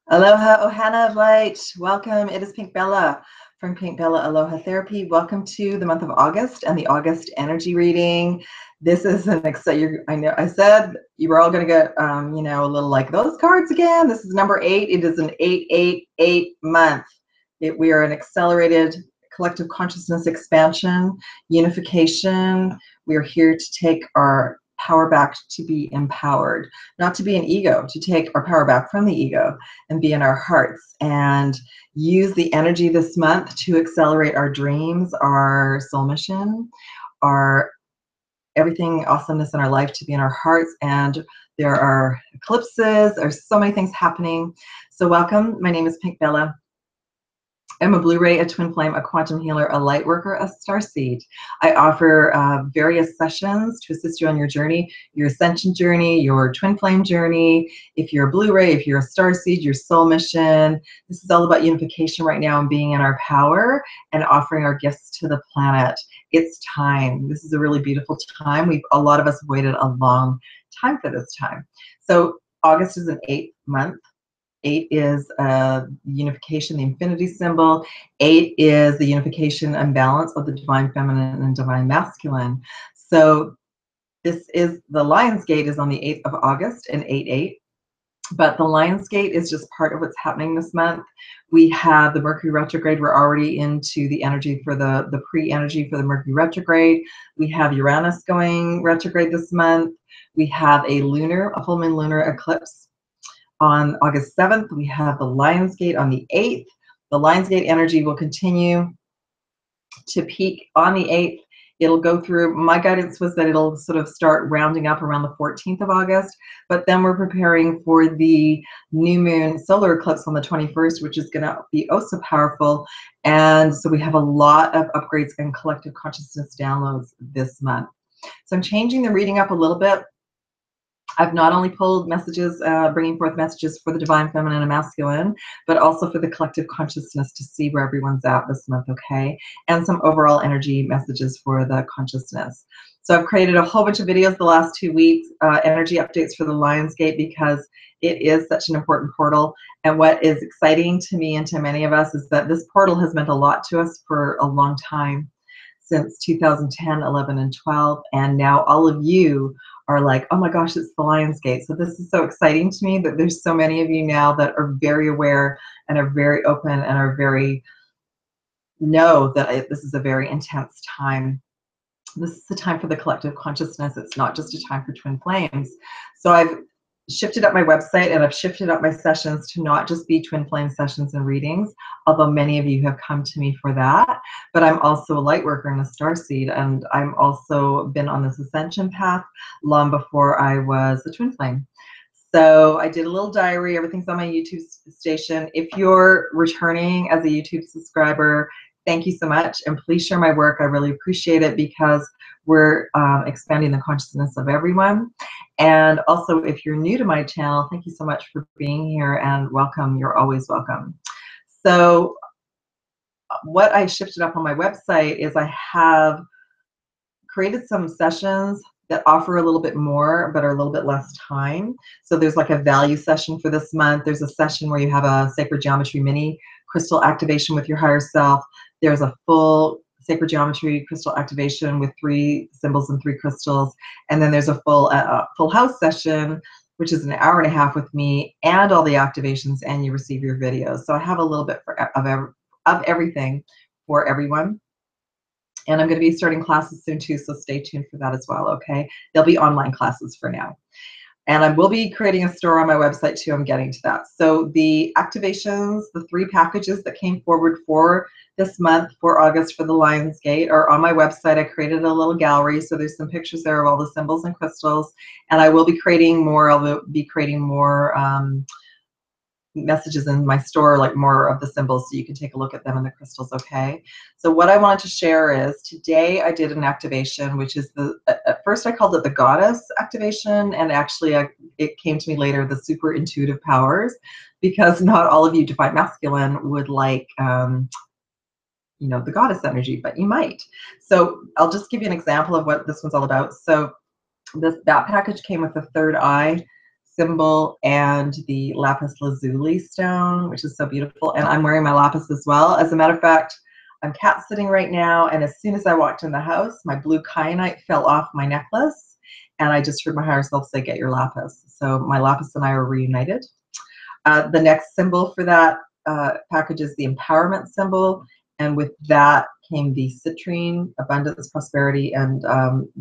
Aloha, Ohana of Light. Welcome. It is Pink Bella from Pink Bella Aloha Therapy. Welcome to the month of August and the August energy reading. This is an exciting. I know I said you were all going to get, a little like those cards again. This is number 8. It is an 888 month. We are an accelerated collective consciousness expansion, unification. We are here to take our power back to be empowered, not to be an ego, to take our power back from the ego and be in our hearts and use the energy this month to accelerate our dreams, our soul mission, our everything awesomeness in our life to be in our hearts. And there are eclipses, there's so many things happening. So welcome, my name is Pink Bella. I'm a Blu-ray, a twin flame, a quantum healer, a light worker, a starseed. I offer various sessions to assist you on your journey, your ascension journey, your twin flame journey. If you're a Blu-ray, if you're a starseed, your soul mission. This is all about unification right now and being in our power and offering our gifts to the planet. It's time. This is a really beautiful time. A lot of us have waited a long time for this time. So August is an 8th month. 8 is unification, the infinity symbol. 8 is the unification and balance of the divine feminine and divine masculine. So this is, the Lion's Gate is on the 8th of August in 8-8. But the Lion's Gate is just part of what's happening this month. We have the Mercury retrograde. We're already into the energy for the pre-energy for the Mercury retrograde. We have Uranus going retrograde this month. We have a full moon lunar eclipse on August 7th. We have the Lion's Gate on the 8th. The Lion's Gate energy will continue to peak on the 8th. It'll go through, my guidance was that it'll sort of start rounding up around the 14th of August, but then we're preparing for the new moon solar eclipse on the 21st, which is going to be oh so powerful. And so we have a lot of upgrades and collective consciousness downloads this month. So I'm changing the reading up a little bit. I've not only pulled messages, bringing forth messages for the divine feminine and masculine, but also for the collective consciousness to see where everyone's at this month, okay? And some overall energy messages for the consciousness. So I've created a whole bunch of videos the last 2 weeks, energy updates for the Lion's Gate, because it is such an important portal. And what is exciting to me and to many of us is that this portal has meant a lot to us for a long time, since 2010, 11, and 12. And now all of you are like, oh my gosh, it's the Lion's Gate. So this is so exciting to me that there's so many of you now that are very aware and are very open and are know that this is a very intense time. This is the time for the collective consciousness. It's not just a time for twin flames. So I've shifted up my website and I've shifted up my sessions to not just be twin flame sessions and readings, although many of you have come to me for that. But I'm also a light worker and a starseed, and I'm also been on this ascension path long before I was a twin flame. So I did a little diary. Everything's on my YouTube station. If you're returning as a YouTube subscriber, thank you so much, and please share my work. I really appreciate it, because we're expanding the consciousness of everyone. And also, if you're new to my channel, thank you so much for being here, and welcome. You're always welcome. So what I shifted up on my website is I have created some sessions that offer a little bit more but are a little bit less time. So there's like a value session for this month. There's a session where you have a sacred geometry mini crystal activation with your higher self. There's a full sacred geometry crystal activation with 3 symbols and 3 crystals. And then there's a full house session, which is an hour and a half with me and all the activations, and you receive your videos. So I have a little bit of everything for everyone. And I'm going to be starting classes soon too, so stay tuned for that as well, okay? They'll be online classes for now. And I will be creating a store on my website too. I'm getting to that. So the activations, the 3 packages that came forward for this month, for August, for the Lion's Gate, are on my website. I created a little gallery, so there's some pictures there of all the symbols and crystals. And I will be creating more. I'll be creating more messages in my store, like more of the symbols, so you can take a look at them and the crystals, okay? So what I wanted to share is, today I did an activation, which is at first I called it the goddess activation, and actually it came to me later, the super intuitive powers, because not all of you divine masculine would like the goddess energy, but you might. So I'll just give you an example of what this one's all about. So that package came with the 3rd eye symbol and the lapis lazuli stone, which is so beautiful. And I'm wearing my lapis as well. As a matter of fact, I'm cat sitting right now, and as soon as I walked in the house, my blue kyanite fell off my necklace, and I just heard my higher self say, "Get your lapis." So my lapis and I are reunited. The next symbol for that package is the empowerment symbol, and with that came the citrine, abundance, prosperity, and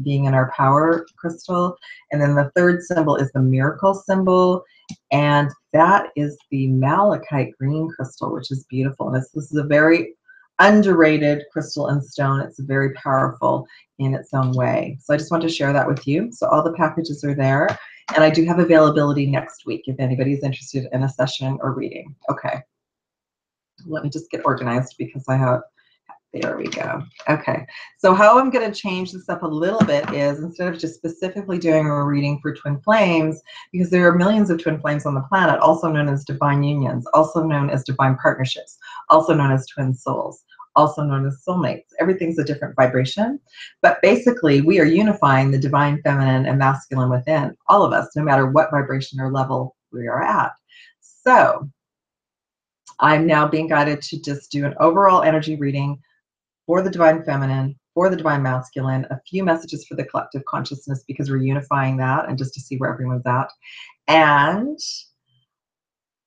being in our power crystal. And then the third symbol is the miracle symbol, and that is the malachite green crystal, which is beautiful. And this is a very underrated crystal and stone. It's very powerful in its own way. So I just want to share that with you. So all the packages are there. And I do have availability next week if anybody's interested in a session or reading. Okay. Let me just get organized because I have, there we go. Okay. So how I'm going to change this up a little bit is, instead of just specifically doing a reading for twin flames, because there are millions of twin flames on the planet, also known as divine unions, also known as divine partnerships, also known as twin souls, also known as soulmates. Everything's a different vibration, but basically we are unifying the divine feminine and masculine within all of us, no matter what vibration or level we are at. So I'm now being guided to just do an overall energy reading for the divine feminine, for the divine masculine, a few messages for the collective consciousness, because we're unifying that, and just to see where everyone's at. And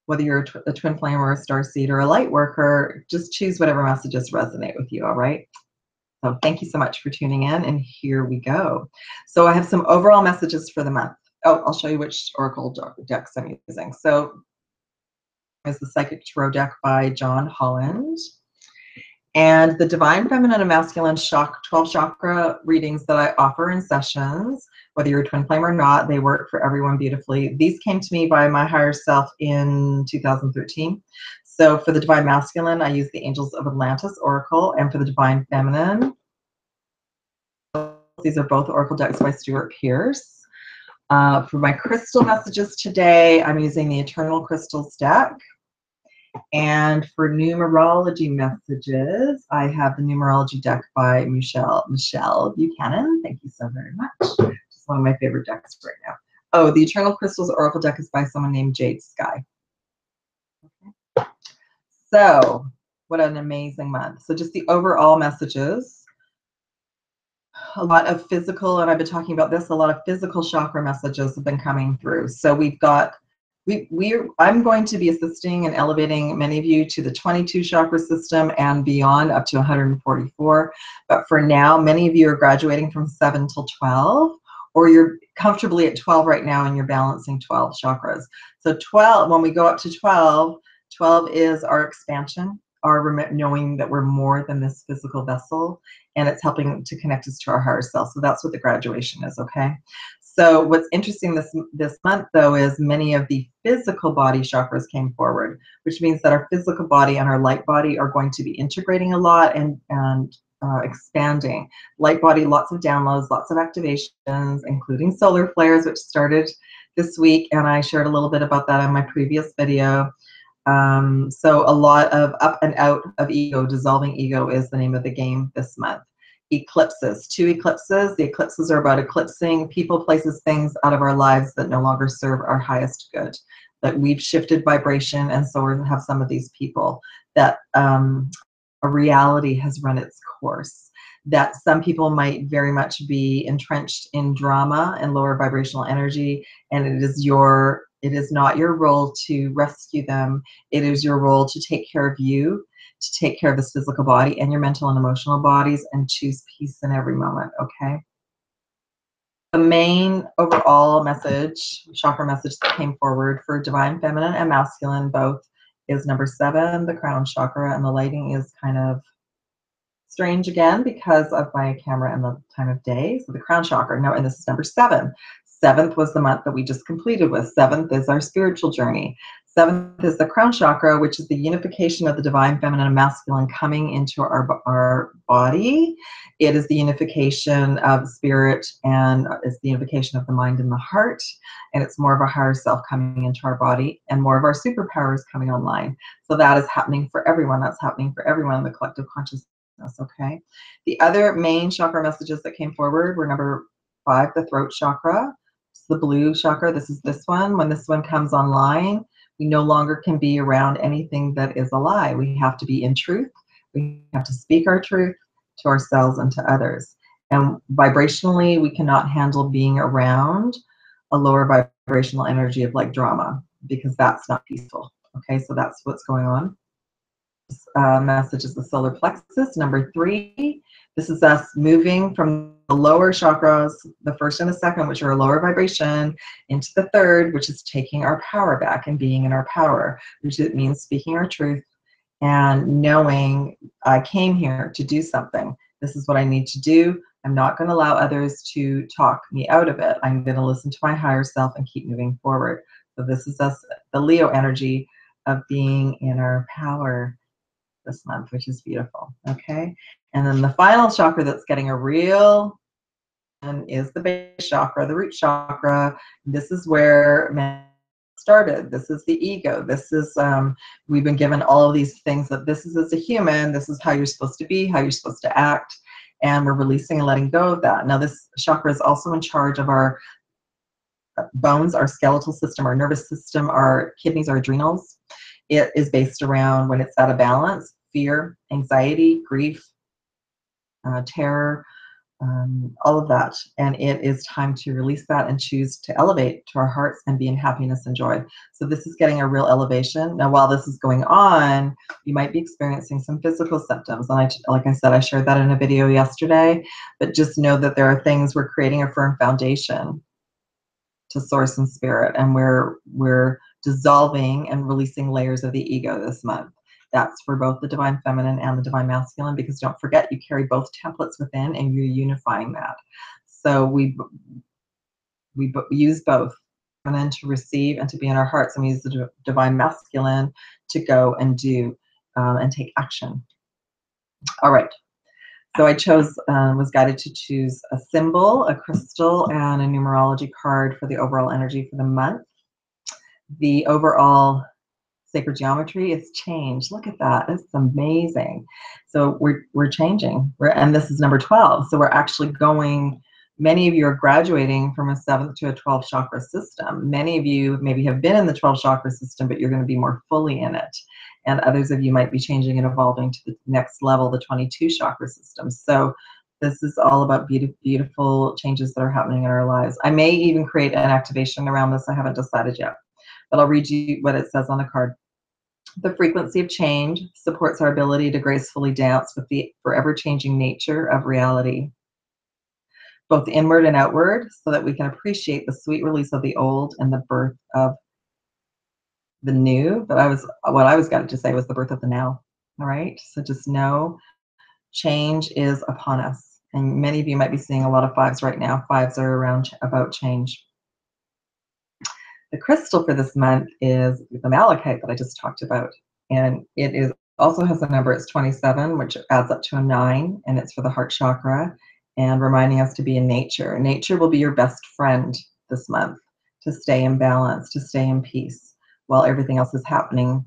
whether you're a twin flame or a starseed or a light worker, just choose whatever messages resonate with you, all right? So thank you so much for tuning in, and here we go. So I have some overall messages for the month. Oh, I'll show you which oracle decks I'm using. So is the Psychic Tarot deck by John Holland. And the Divine Feminine and Masculine 12 chakra readings that I offer in sessions, whether you're a twin flame or not, they work for everyone beautifully. These came to me by my higher self in 2013. So for the Divine Masculine, I use the Angels of Atlantis Oracle, and for the Divine Feminine, these are both Oracle decks by Stuart Pearce. For my crystal messages today, I'm using the Eternal Crystals deck. And for numerology messages, I have the numerology deck by Michelle Buchanan. Thank you so very much. Just one of my favorite decks right now. Oh, the Eternal Crystals Oracle deck is by someone named Jade Sky. Okay. So, what an amazing month. So just the overall messages. A lot of physical, and I've been talking about this, a lot of physical chakra messages have been coming through. So we've got I'm going to be assisting and elevating many of you to the 22 chakra system and beyond, up to 144. But for now, many of you are graduating from 7 till 12, or you're comfortably at 12 right now and you're balancing 12 chakras. So 12, when we go up to 12, 12 is our expansion, our knowing that we're more than this physical vessel, and it's helping to connect us to our higher self. So that's what the graduation is, okay? So what's interesting this month, though, is many of the physical body chakras came forward, which means that our physical body and our light body are going to be integrating a lot and expanding. Light body, lots of downloads, lots of activations, including solar flares, which started this week, and I shared a little bit about that in my previous video. So a lot of up and out of ego, dissolving ego is the name of the game this month. Eclipses, 2 eclipses. The eclipses are about eclipsing people, places, things out of our lives that no longer serve our highest good. That we've shifted vibration, and so we have some of these people that a reality has run its course. That some people might very much be entrenched in drama and lower vibrational energy, and it is not your role to rescue them. It is your role to take care of you, to take care of this physical body and your mental and emotional bodies, and choose peace in every moment, okay? The main overall message, chakra message that came forward for divine feminine and masculine both is number 7, the crown chakra, and the lighting is kind of strange again because of my camera and the time of day. So the crown chakra, no, and this is number 7. 7th was the month that we just completed with. 7th is our spiritual journey. 7th is the crown chakra, which is the unification of the divine feminine and masculine coming into our body. It is the unification of spirit, and it's the unification of the mind and the heart. And it's more of our higher self coming into our body, and more of our superpowers coming online. So that is happening for everyone. That's happening for everyone in the collective consciousness, okay? The other main chakra messages that came forward were number 5, the throat chakra. the blue chakra. This is this one. When this one comes online, we no longer can be around anything that is a lie. We have to be in truth. We have to speak our truth to ourselves and to others. And vibrationally, we cannot handle being around a lower vibrational energy of like drama, because that's not peaceful. Okay, so that's what's going on. Message is the solar plexus, number 3. This is us moving from the lower chakras, the first and the second, which are a lower vibration, into the third, which is taking our power back and being in our power, which it means speaking our truth and knowing I came here to do something. This is what I need to do. I'm not going to allow others to talk me out of it. I'm going to listen to my higher self and keep moving forward. So this is us, the Leo energy of being in our power this month, which is beautiful. Okay. And then the final chakra that's getting a real one is the base chakra, the root chakra. This is where man started. This is the ego. This is, we've been given all of these things that this is as a human, this is how you're supposed to be, how you're supposed to act. And we're releasing and letting go of that. Now, this chakra is also in charge of our bones, our skeletal system, our nervous system, our kidneys, our adrenals. It is based around when it's out of balance, fear, anxiety, grief, terror, all of that. And it is time to release that and choose to elevate to our hearts and be in happiness and joy. So this is getting a real elevation. Now, while this is going on, you might be experiencing some physical symptoms. And like I said, I shared that in a video yesterday, but just know that there are things, we're creating a firm foundation to source and spirit, and we're dissolving and releasing layers of the ego this month. That's for both the divine feminine and the divine masculine, because don't forget, you carry both templates within and you're unifying that. So we use both, and then to receive and to be in our hearts, and we use the divine masculine to go and do and take action. All right. So I was guided to choose a symbol, a crystal, and a numerology card for the overall energy for the month. The overall sacred geometry is change. Look at that. It's amazing. So we're changing. And this is number 12. So we're actually going, many of you are graduating from a 7th to a 12th chakra system. Many of you maybe have been in the 12th chakra system, but you're going to be more fully in it. And others of you might be changing and evolving to the next level, the 22 chakra system. So this is all about beautiful changes that are happening in our lives. I may even create an activation around this. I haven't decided yet, but I'll read you what it says on the card. The frequency of change supports our ability to gracefully dance with the forever changing nature of reality, both inward and outward, so that we can appreciate the sweet release of the old and the birth of the new. But what I was guided to say was the birth of the now. All right. So just know change is upon us. And many of you might be seeing a lot of 5s right now. 5s are around about change. The crystal for this month is the malachite that I just talked about. And it also has a number, it's 27, which adds up to a 9, and it's for the heart chakra, and reminding us to be in nature. Nature will be your best friend this month, to stay in balance, to stay in peace, while everything else is happening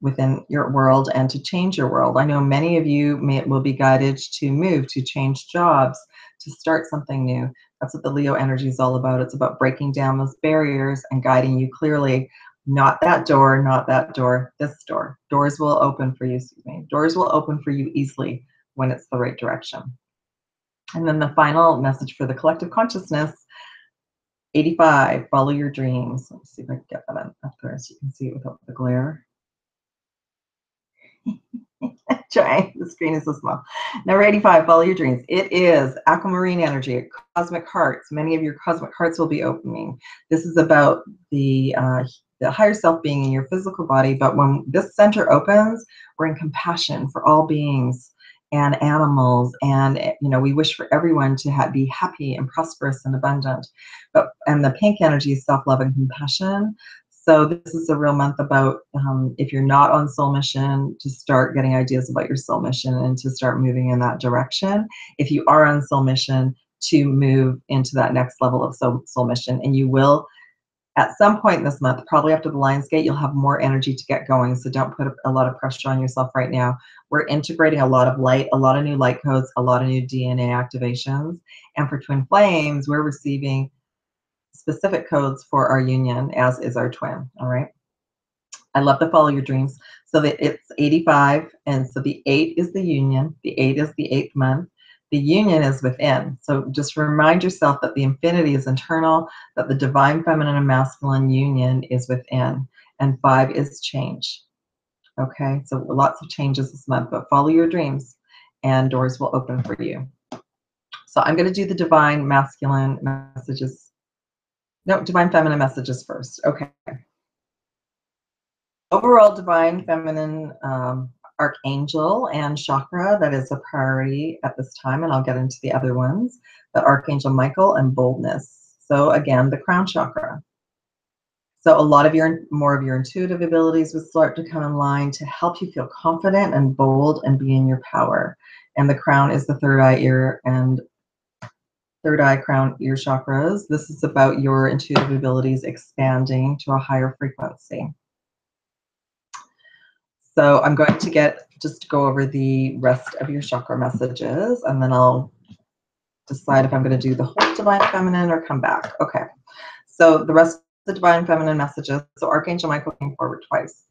within your world, and to change your world. I know many of you will be guided to move, to change jobs, to start something new. That's what the Leo energy is all about. It's about breaking down those barriers and guiding you clearly. Not that door, not that door, this door. Doors will open for you, excuse me. Doors will open for you easily when it's the right direction. And then the final message for the collective consciousness, 85, follow your dreams. Let's see if I can get that up there so you can see it without the glare. Trying. The screen is so small. Number 85, follow your dreams. It is aquamarine energy, cosmic hearts. Many of your cosmic hearts will be opening. This is about the higher self being in your physical body, but when this center opens, we're in compassion for all beings and animals, and we wish for everyone to be happy and prosperous and abundant. And the pink energy is self-love and compassion. So this is a real month about, if you're not on soul mission, to start getting ideas about your soul mission and to start moving in that direction. If you are on soul mission, to move into that next level of soul mission. And you will, at some point this month, probably after the Lionsgate, you'll have more energy to get going. So don't put a lot of pressure on yourself right now. We're integrating a lot of light, a lot of new light codes, a lot of new DNA activations. And for Twin Flames, we're receiving specific codes for our union, as is our twin, all right? I love to follow your dreams. So that it's 85, and so the 8 is the union, the 8 is the 8th month, the union is within. So just remind yourself that the infinity is internal, that the divine feminine and masculine union is within, and 5 is change. Okay, so lots of changes this month, but follow your dreams and doors will open for you. So I'm going to do the divine masculine messages. No, divine feminine messages first. Okay. Overall, divine feminine archangel and chakra, that is a priority at this time, and I'll get into the other ones. But Archangel Michael and boldness. So again, the crown chakra. So a lot of more of your intuitive abilities will start to come in line to help you feel confident and bold and be in your power. And the crown is the third eye, ear, and third eye, crown, ear chakras. This is about your intuitive abilities expanding to a higher frequency. So I'm going to just go over the rest of your chakra messages, and then I'll decide if I'm going to do the whole divine feminine or come back. Okay. So the rest of the divine feminine messages. So Archangel Michael came forward twice.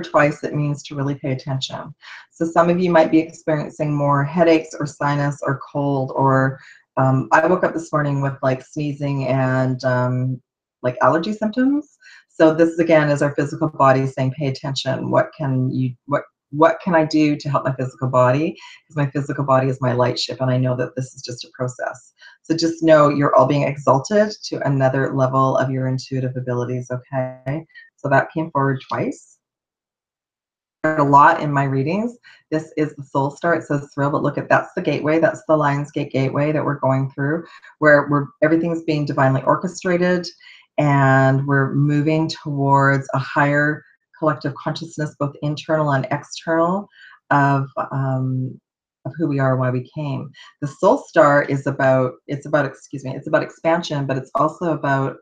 Twice, it means to really pay attention. So some of you might be experiencing more headaches or sinus or cold, or I woke up this morning with like sneezing and like allergy symptoms. So this again is our physical body saying, pay attention. What can I do to help my physical body? Because my physical body is my light ship, and I know that this is just a process. So just know you're all being exalted to another level of your intuitive abilities, okay? So that came forward twice. A lot in my readings. This is the soul star. It says thrill, but look at, that's the gateway. That's the Lionsgate gateway that we're going through, where everything's being divinely orchestrated, and we're moving towards a higher collective consciousness, both internal and external, of who we are and why we came. The soul star is about expansion, but it's also about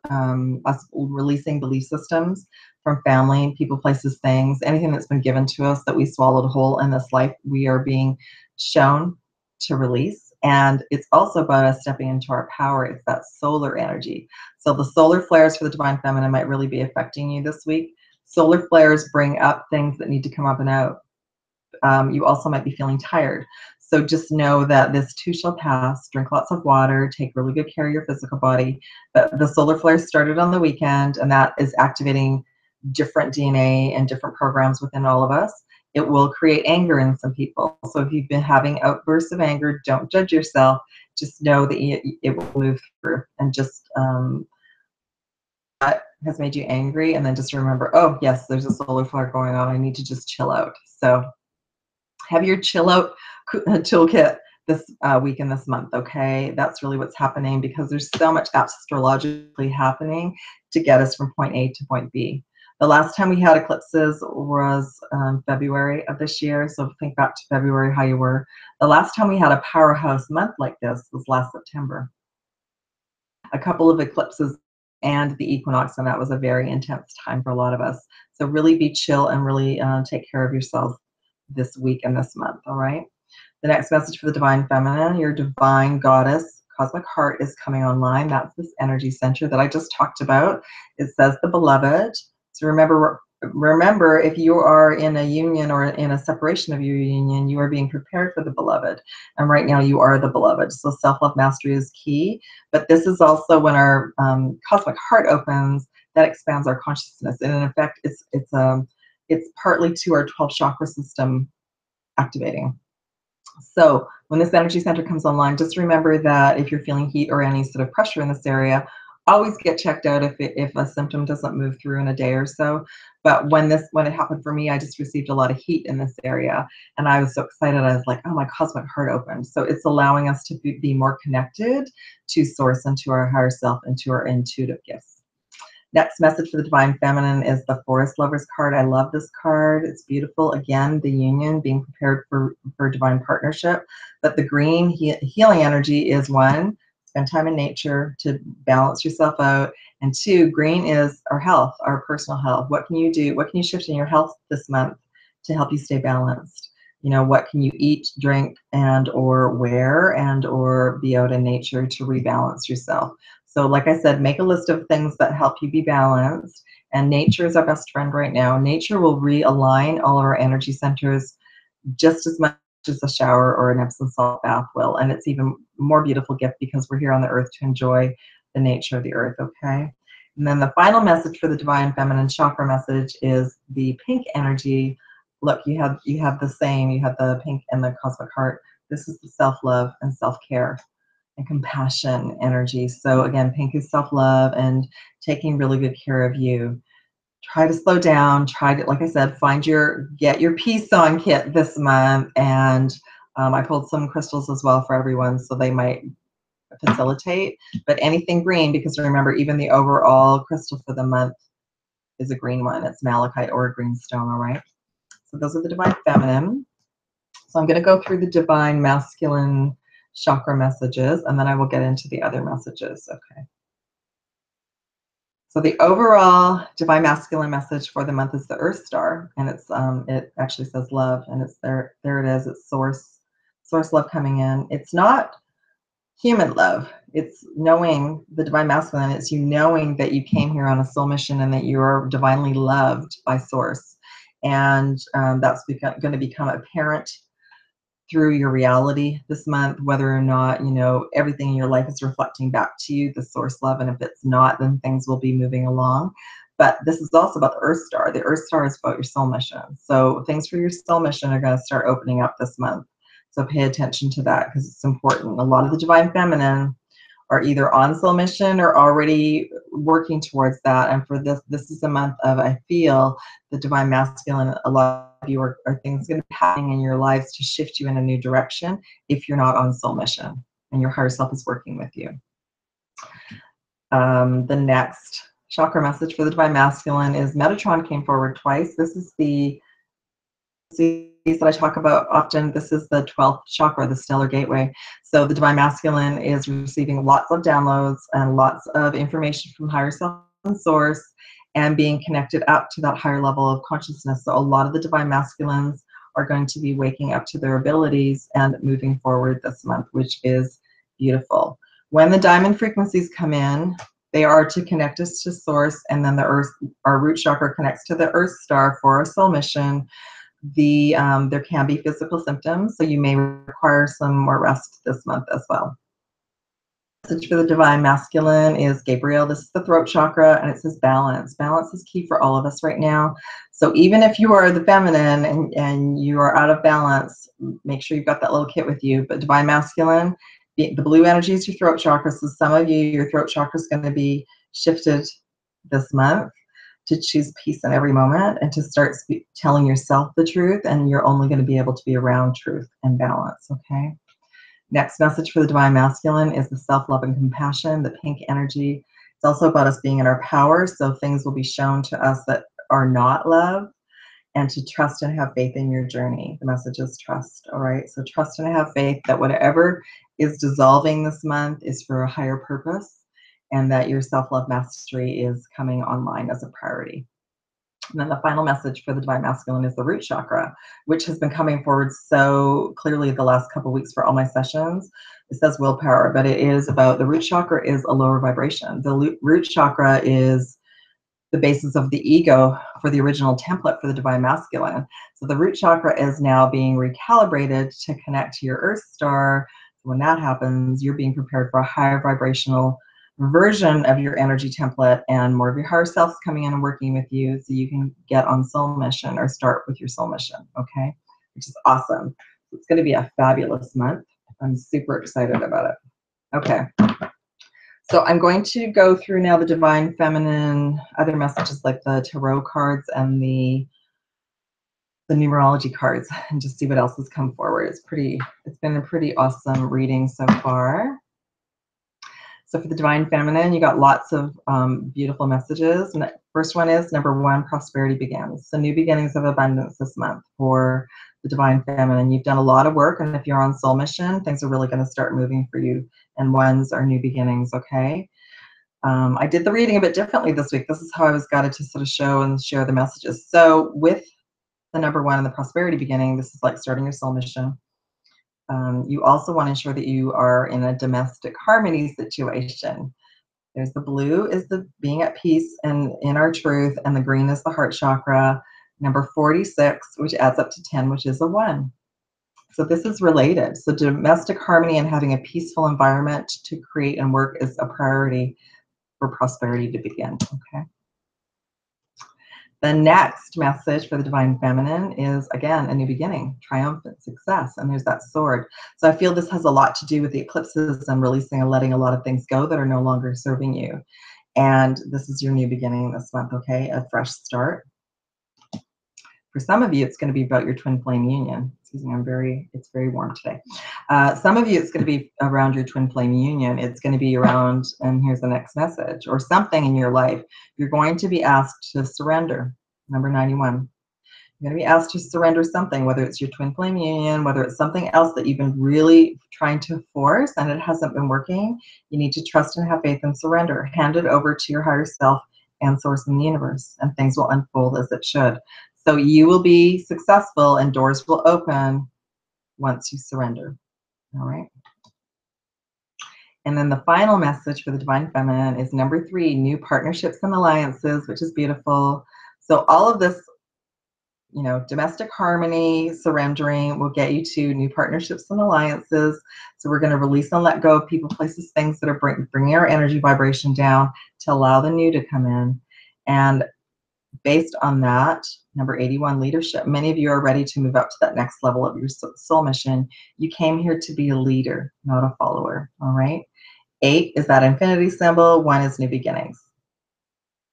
us releasing belief systems from family, people, places, things, anything that's been given to us that we swallowed whole in this life, we are being shown to release. And it's also about us stepping into our power. It's that solar energy. So the solar flares for the divine feminine might really be affecting you this week. Solar flares bring up things that need to come up and out. You also might be feeling tired. So just know that this too shall pass. Drink lots of water, take really good care of your physical body. But the solar flare started on the weekend, and that is activating different DNA and different programs within all of us. It will create anger in some people. So if you've been having outbursts of anger, don't judge yourself. Just know that it will move through, and just that has made you angry, and then just remember, oh yes, there's a solar flare going on. I need to just chill out. So have your chill out toolkit this week and this month, okay? That's really what's happening, because there's so much astrologically happening to get us from point A to point B. The last time we had eclipses was February of this year, so think back to February, how you were. The last time we had a powerhouse month like this was last September. A couple of eclipses and the equinox, and that was a very intense time for a lot of us. So really be chill and really take care of yourself this week and this month, all right? The next message for the divine feminine, your divine goddess cosmic heart is coming online. That's this energy center that I just talked about. It says the beloved. So remember, if you are in a union or in a separation of your union, you are being prepared for the beloved. And right now you are the beloved. So self-love mastery is key. But this is also when our cosmic heart opens, that expands our consciousness. And in effect, it's partly to our 12 chakra system activating. So when this energy center comes online, just remember that if you're feeling heat or any sort of pressure in this area, always get checked out if a symptom doesn't move through in a day or so. But when it happened for me, I just received a lot of heat in this area, and I was so excited. I was like, oh, my cosmic heart opened. So it's allowing us to be more connected to source and to our higher self and to our intuitive gifts. Next message for the divine feminine is the Forest Lovers card. I love this card. It's beautiful. Again, the union, being prepared for divine partnership. But the green healing energy is one, spend time in nature to balance yourself out. And two, green is our health, our personal health. What can you do? What can you shift in your health this month to help you stay balanced? You know, what can you eat, drink, and or wear, and or be out in nature to rebalance yourself? So like I said, make a list of things that help you be balanced. And nature is our best friend right now. Nature will realign all of our energy centers just as much as a shower or an Epsom salt bath will. And it's even more beautiful gift because we're here on the earth to enjoy the nature of the earth, okay? And then the final message for the Divine Feminine Chakra message is the pink energy. Look, you have the same, you have the pink and the cosmic heart. This is the self-love and self-care and compassion energy. So again, pink is self-love and taking really good care of you. Try to slow down, try to, like I said, get your peace on kit this month. And I pulled some crystals as well for everyone, so they might facilitate. But anything green, because remember, even the overall crystal for the month is a green one. It's malachite or a green stone, all right? So those are the Divine Feminine. So I'm going to go through the Divine Masculine chakra messages, and then I will get into the other messages, okay? So the overall Divine Masculine message for the month is the Earth Star, and it's it actually says love, and it's there it is. It's source love coming in. It's not human love. It's knowing the Divine Masculine. It's you knowing that you came here on a soul mission and that you are divinely loved by source, and that's going to become apparent through your reality this month, whether or not, you know, everything in your life is reflecting back to you, the source love. And if it's not, then things will be moving along. But this is also about the Earth Star. The Earth Star is about your soul mission. So things for your soul mission are going to start opening up this month. So pay attention to that because it's important. A lot of the Divine Feminine are either on soul mission or already working towards that. And for this is a month of, I feel, the Divine Masculine. A lot of you are things going to be happening in your lives to shift you in a new direction if you're not on soul mission and your higher self is working with you. The next chakra message for the Divine Masculine is Metatron came forward twice. This is the that I talk about often. This is the 12th chakra, the stellar gateway. So the Divine Masculine is receiving lots of downloads and lots of information from higher self and source and being connected up to that higher level of consciousness. So a lot of the Divine Masculines are going to be waking up to their abilities and moving forward this month, which is beautiful. When the diamond frequencies come in, they are to connect us to source, and then the earth, our root chakra connects to the Earth Star for our soul mission. There can be physical symptoms, so you may require some more rest this month as well. The message for the Divine Masculine is Gabriel. This is the throat chakra, and it says balance. Balance is key for all of us right now. So even if you are the feminine and you are out of balance, make sure you've got that little kit with you. But Divine Masculine, the blue energy is your throat chakra. So some of you, your throat chakra is going to be shifted this month to choose peace in every moment and to start telling yourself the truth, and you're only going to be able to be around truth and balance, okay? Next message for the Divine Masculine is the self-love and compassion, the pink energy. It's also about us being in our power, so things will be shown to us that are not love, and to trust and have faith in your journey. The message is trust, all right? So trust and have faith that whatever is dissolving this month is for a higher purpose, and that your self-love mastery is coming online as a priority. And then the final message for the Divine Masculine is the root chakra, which has been coming forward so clearly the last couple of weeks for all my sessions. It says willpower, but it is about the root chakra is a lower vibration. The root chakra is the basis of the ego for the original template for the Divine Masculine. So the root chakra is now being recalibrated to connect to your Earth Star. When that happens, you're being prepared for a higher vibrational version of your energy template, and more of your higher self's coming in and working with you so you can get on soul mission or start with your soul mission, okay? Which is awesome. It's going to be a fabulous month. I'm super excited about it. Okay. So I'm going to go through now the Divine Feminine, other messages like the tarot cards and the numerology cards, and just see what else has come forward. It's been a pretty awesome reading so far. So for the Divine Feminine, you got lots of beautiful messages. And the first one is, number one, prosperity begins. So new beginnings of abundance this month for the Divine Feminine. You've done a lot of work, and if you're on soul mission, things are really going to start moving for you. And ones are new beginnings, okay? I did the reading a bit differently this week. This is how I was guided to sort of show and share the messages. So with the number one and the prosperity beginning, this is like starting your soul mission. You also want to ensure that you are in a domestic harmony situation. There's the blue is the being at peace and in our truth, and the green is the heart chakra. Number 46, which adds up to 10, which is a 1. So this is related. So domestic harmony and having a peaceful environment to create and work is a priority for prosperity to begin, okay? The next message for the Divine Feminine is, again, a new beginning, triumphant success, and there's that sword. So I feel this has a lot to do with the eclipses and releasing and letting a lot of things go that are no longer serving you. And this is your new beginning this month, okay? A fresh start. For some of you, it's going to be about your twin flame union. Excuse me, it's very warm today. Some of you, it's going to be around your twin flame union. It's going to be around, and here's the next message, or something in your life. You're going to be asked to surrender. Number 91. You're going to be asked to surrender something, whether it's your twin flame union, whether it's something else that you've been really trying to force and it hasn't been working. You need to trust and have faith and surrender. Hand it over to your higher self and source in the universe, and things will unfold as it should. So you will be successful and doors will open once you surrender. All right. And then the final message for the Divine Feminine is number 3, new partnerships and alliances, which is beautiful. So all of this, you know, domestic harmony, surrendering will get you to new partnerships and alliances. So we're going to release and let go of people, places, things that are bringing our energy vibration down to allow the new to come in. And based on that, number 81, leadership. Many of you are ready to move up to that next level of your soul mission. You came here to be a leader, not a follower, all right? 8 is that infinity symbol, 1 is new beginnings,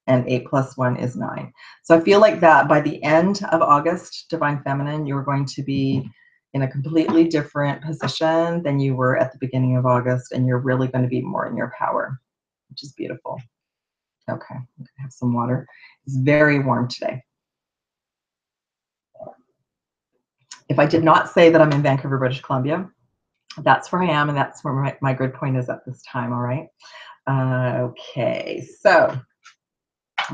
and 8 plus 1 is 9. So I feel like that by the end of August, Divine Feminine, you're going to be in a completely different position than you were at the beginning of August, and you're really going to be more in your power, which is beautiful. Okay, I'm going to have some water. It's very warm today. If I did not say that I'm in Vancouver, British Columbia, that's where I am, and that's where my grid point is at this time, all right? Okay, so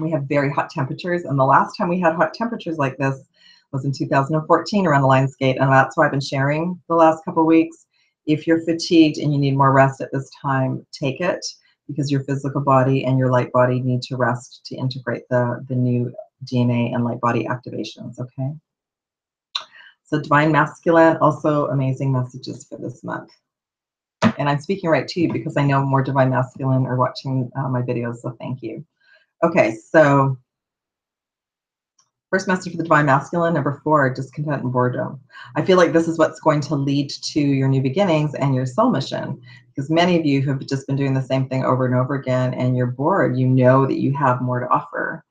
we have very hot temperatures, and the last time we had hot temperatures like this was in 2014 around the Lionsgate, and that's why I've been sharing the last couple of weeks. If you're fatigued and you need more rest at this time, take it, because your physical body and your light body need to rest to integrate the new DNA and light body activations, okay? So Divine Masculine, also amazing messages for this month. And I'm speaking right to you because I know more Divine Masculine are watching my videos, so thank you. Okay, so first message for the Divine Masculine, number 4, discontent and boredom. I feel like this is what's going to lead to your new beginnings and your soul mission, because many of you have just been doing the same thing over and over again, and you're bored. You know that you have more to offer,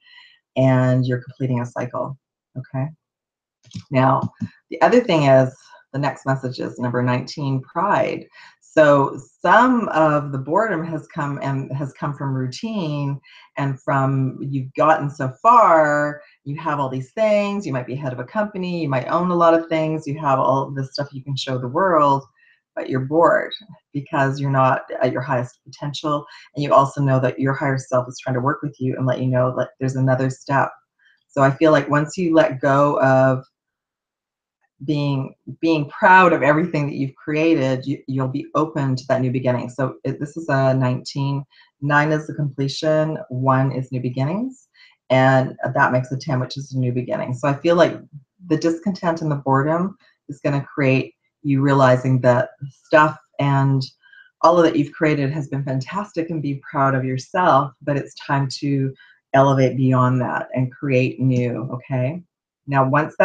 and you're completing a cycle, okay? Now, the other thing is, the next message is number 19, pride. So some of the boredom has come from routine and from you've gotten so far, you have all these things, you might be head of a company, you might own a lot of things, you have all this stuff you can show the world, but you're bored because you're not at your highest potential. And you also know that your higher self is trying to work with you and let you know that there's another step. So I feel like once you let go of being proud of everything that you've created, you'll be open to that new beginning. So this is a 19. 9 is the completion, 1 is new beginnings, and that makes a 10, which is a new beginning. So I feel like the discontent and the boredom is going to create you realizing that stuff and all of that you've created has been fantastic, and be proud of yourself, but it's time to elevate beyond that and create new, okay? Now, once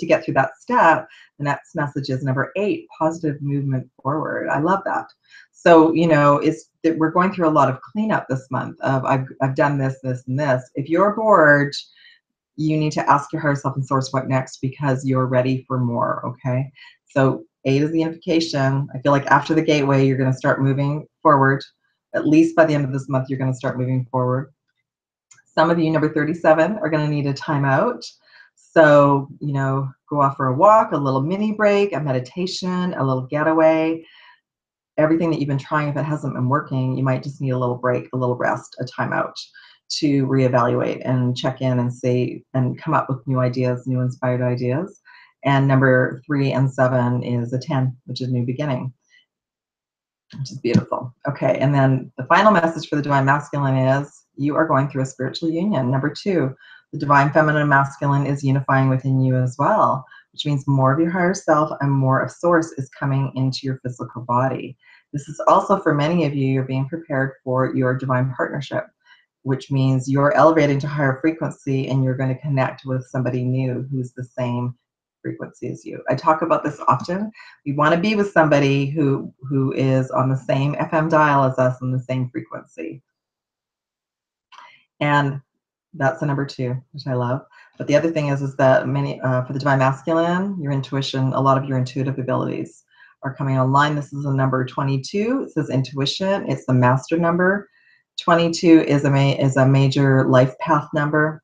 you get through that step, the next message is number 8, positive movement forward. I love that. So, you know, it's that we're going through a lot of cleanup this month of I've done this, this, and this. If you're bored, you need to ask your higher self and source what next, because you're ready for more, okay? So 8 is the invocation. I feel like after the gateway, you're going to start moving forward. At least by the end of this month, you're going to start moving forward. Some of you, number 37, are going to need a timeout. So, you know, go off for a walk, a little mini break, a meditation, a little getaway. Everything that you've been trying, if it hasn't been working, you might just need a little break, a little rest, a timeout to reevaluate and check in and see and come up with new ideas, new inspired ideas. And number 3 and 7 is a 10, which is new beginning. which is beautiful. Okay, and then the final message for the Divine Masculine is you are going through a spiritual union. Number 2, the Divine Feminine and Masculine is unifying within you as well, which means more of your higher self and more of Source is coming into your physical body. This is also for many of you, you're being prepared for your divine partnership, which means you're elevating to higher frequency and you're going to connect with somebody new who's the same frequency as you. I talk about this often. We want to be with somebody who is on the same FM dial as us and the same frequency. And that's the number 2, which I love. But the other thing is that many for the Divine Masculine, your intuition, a lot of your intuitive abilities are coming online. This is a number 22. It says intuition. It's the master number. 22 is a major life path number.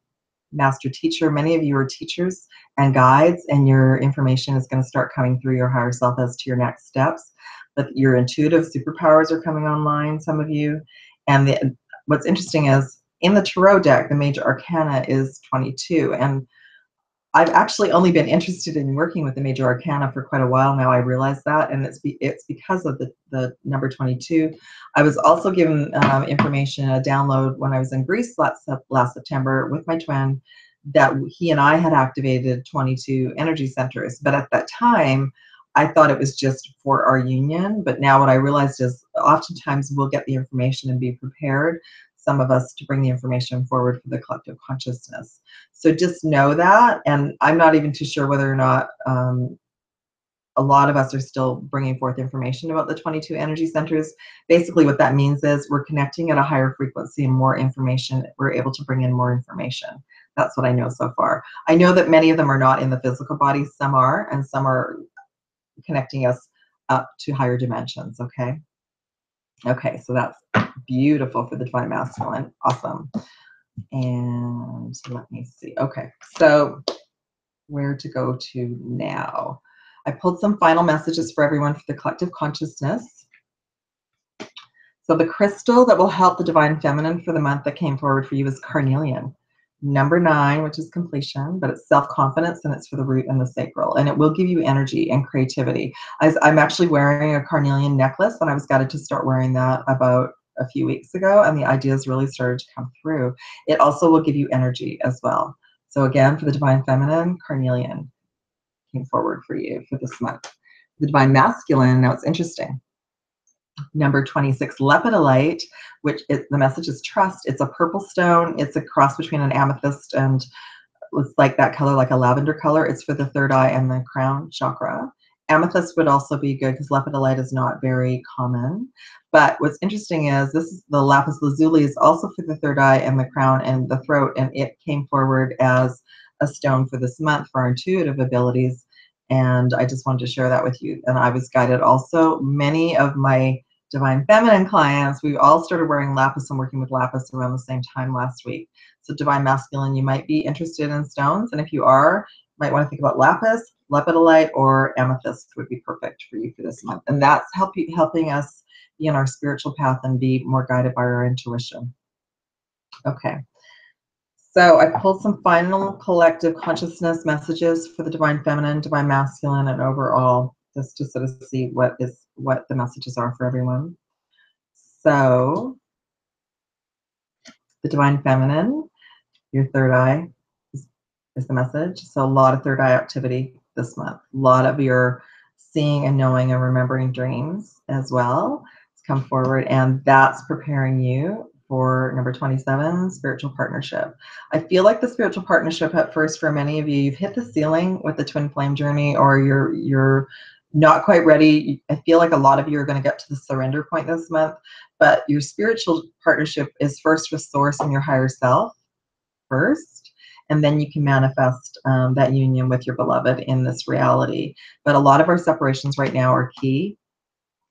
Master teacher. Many of you are teachers and guides, and your information is going to start coming through your higher self as to your next steps. But your intuitive superpowers are coming online, some of you. And what's interesting is in the tarot deck, the major arcana is 22. And I've actually only been interested in working with the major arcana for quite a while now. I realize that, and it's because of the number 22. I was also given information, a download when I was in Greece last September with my twin, that he and I had activated 22 energy centers. But at that time, I thought it was just for our union. But now what I realized is oftentimes we'll get the information and be prepared, some of us, to bring the information forward for the collective consciousness. So just know that, and I'm not even too sure whether or not a lot of us are still bringing forth information about the 22 energy centers. Basically what that means is we're connecting at a higher frequency and more information. We're able to bring in more information. That's what I know so far. I know that many of them are not in the physical body. Some are, and some are connecting us up to higher dimensions, okay? Okay, so that's beautiful for the Divine Masculine. Awesome. And let me see. Okay, so where to go to now? I pulled some final messages for everyone for the collective consciousness. So the crystal that will help the Divine Feminine for the month that came forward for you is carnelian. Number 9, which is completion, but it's self-confidence, and it's for the root and the sacral, and it will give you energy and creativity. I'm actually wearing a carnelian necklace, and I was guided to start wearing that about a few weeks ago, and the ideas really started to come through. It also will give you energy as well. So again, for the Divine Feminine, carnelian came forward for you for this month. The Divine Masculine, now it's interesting. Number 26, lepidolite, which the message is trust. It's a purple stone. It's a cross between an amethyst and it's like that color, like a lavender color. It's for the third eye and the crown chakra. Amethyst would also be good because lepidolite is not very common. But what's interesting is this is the lapis lazuli is also for the third eye and the crown and the throat, and it came forward as a stone for this month for our intuitive abilities. And I just wanted to share that with you. And I was guided also. Many of my Divine Feminine clients, we all started wearing lapis and working with lapis around the same time last week. So Divine Masculine, you might be interested in stones, and if you are, you might want to think about lapis, lepidolite, or amethyst would be perfect for you for this month. And that's helping us be on our spiritual path and be more guided by our intuition. Okay. So I pulled some final collective consciousness messages for the Divine Feminine, Divine Masculine, and overall, just to sort of see what the messages are for everyone. So the Divine Feminine, your third eye is the message. So a lot of third eye activity this month. A lot of your seeing and knowing and remembering dreams as well has come forward, and that's preparing you for number 27, spiritual partnership. I feel like the spiritual partnership at first for many of you, you've hit the ceiling with the twin flame journey, or you're not quite ready. I feel like a lot of you are going to get to the surrender point this month, but your spiritual partnership is first with Source and your higher self first, and then you can manifest that union with your beloved in this reality. But a lot of our separations right now are key,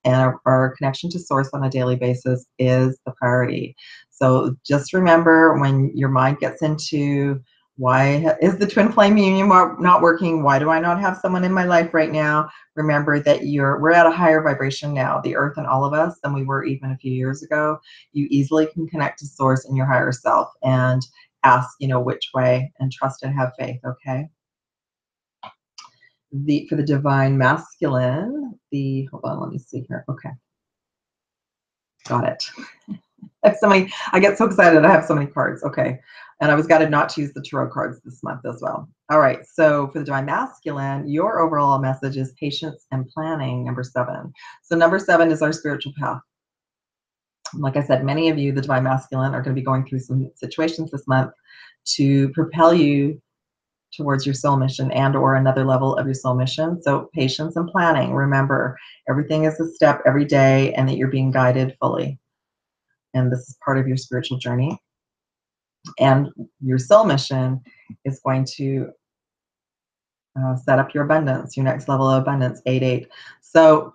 and our connection to Source on a daily basis is the priority. So just remember, when your mind gets into why is the twin flame union not working? Why do I not have someone in my life right now? Remember that we're at a higher vibration now, the earth and all of us, than we were even a few years ago. You easily can connect to Source and your higher self and ask, which way, and trust and have faith, okay? For the Divine Masculine, hold on, let me see here. Okay. Got it. I have so many, I get so excited. I have so many cards. Okay. And I was guided not to use the tarot cards this month as well. All right. So for the Divine Masculine, your overall message is patience and planning, number 7. So number 7 is our spiritual path. Like I said, many of you, the Divine Masculine, are going to be going through some situations this month to propel you towards your soul mission and or another level of your soul mission. So patience and planning. Remember, everything is a step every day and that you're being guided fully. And this is part of your spiritual journey. And your soul mission is going to set up your abundance, your next level of abundance, 8-8. So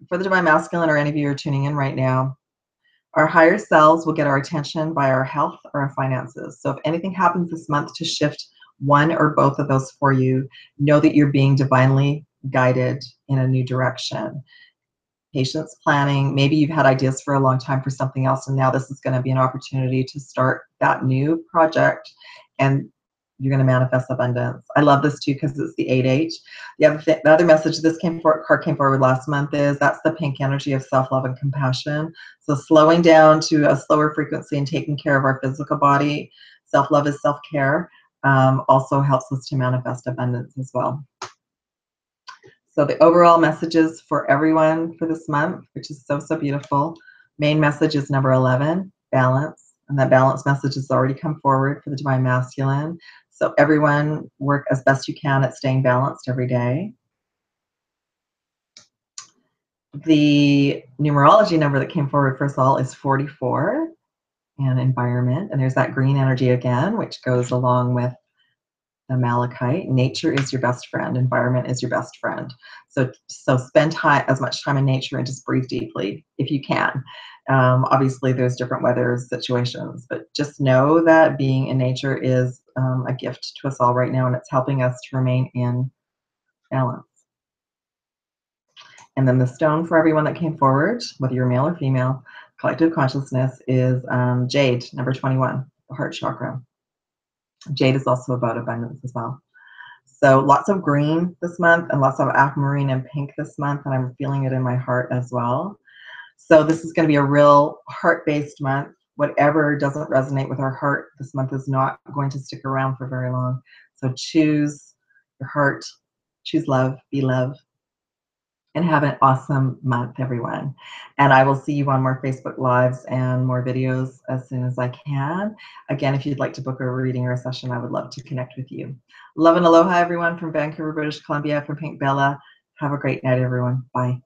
for the Divine Masculine, or any of you are tuning in right now, our higher selves will get our attention by our health or our finances. So if anything happens this month to shift one or both of those for you, know that you're being divinely guided in a new direction. Patience, planning, maybe you've had ideas for a long time for something else, and now this is going to be an opportunity to start that new project, and you're going to manifest abundance. I love this too because it's the 8-8. The other message this card came forward last month is that's the pink energy of self-love and compassion. So slowing down to a slower frequency and taking care of our physical body. Self-love is self-care. Also helps us to manifest abundance as well. So the overall messages for everyone for this month, which is so, so beautiful. Main message is number 11, balance. And that balance message has already come forward for the Divine Masculine. So everyone work as best you can at staying balanced every day. The numerology number that came forward first of all is 44, and environment. And there's that green energy again, which goes along with the malachite. Nature is your best friend. Environment is your best friend. So spend as much time in nature and just breathe deeply if you can. Obviously, there's different weather situations, but just know that being in nature is a gift to us all right now, and it's helping us to remain in balance. And then the stone for everyone that came forward, whether you're male or female, collective consciousness is jade, number 21, the heart chakra. Jade is also about abundance as well. So lots of green this month and lots of aquamarine and pink this month, and I'm feeling it in my heart as well. So this is going to be a real heart-based month. Whatever doesn't resonate with our heart this month is not going to stick around for very long. So choose your heart, choose love, be love, and have an awesome month, everyone. And I will see you on more Facebook Lives and more videos as soon as I can. Again, if you'd like to book a reading or a session, I would love to connect with you. Love and aloha, everyone, from Vancouver, British Columbia, from Pink Bella. Have a great night, everyone. Bye.